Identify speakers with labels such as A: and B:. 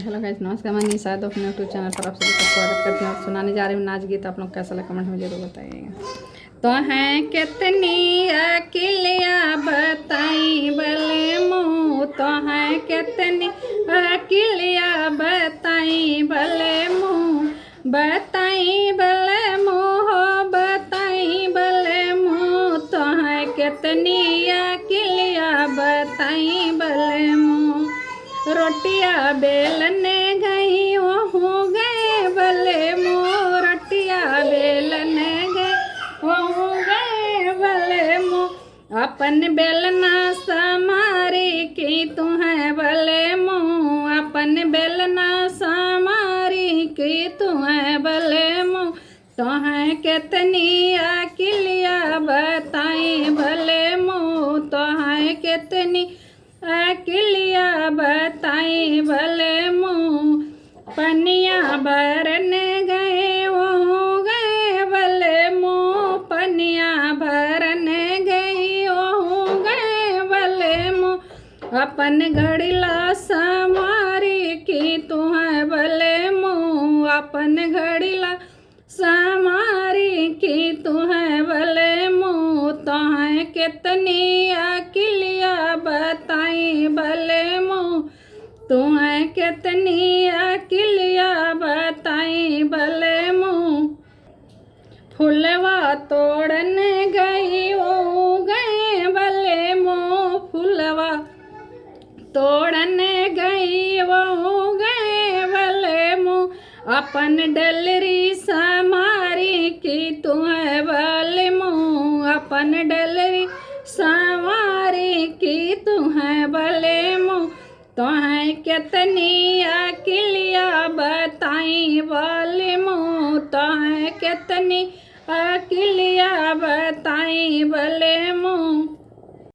A: Hello guys, नमस्कार। मैं निशा तो अपने यूट्यूब चैनल पर आप सभी का स्वागत करती हूँ और सुनाने जा रही हूँ नाच गीत। आप लोग कैसा लगा कमेंट में जरूर बताइएगा। तो हैं कितनी अकेलिया बताई बले मुँह, तो हैं कितनी अकेलिया बताई बले मुँह, बताई बले मुँह, बताई बले मुँह, तो हैं कितनी अकेलिया बताई बले मुँह। रोटिया बेलने गई वो हो गए भले मुँह, रोटिया बेलने गए वो हो गए भले मुँह। अपन बेलना समारी की तू है भले मुँह, अपन बेलना समारी की तू है भले मुँह। तो है कितनी अकेलिया बताई भले मुँह, तो है कितनी अकेलिया बताई भले मुँह। पनिया भरने गए वो हो गए भले मुँह, पनिया भरने गई वो हो गए भले मुँह। अपन घड़ीला समारी की तू है भले मुँह, अपन घड़ीला समारी की तू है भले मुँह। तो है कितनी अकेलिया बताई भले मुँह, तू है कितनी अकेलिया बताई भले मुँह। फुलवा तोड़ने गई वो गए भले मुँह, फुलवा तोड़ने गई वो गए भले मुँह। अपन डलरी समारी की तू है भले मुँह, अपन डलरी समारी की तू है भले मुँह। तो है कितनी अकेलिया बताई भले मुँह, तो है कितनी अकेलिया बताई भले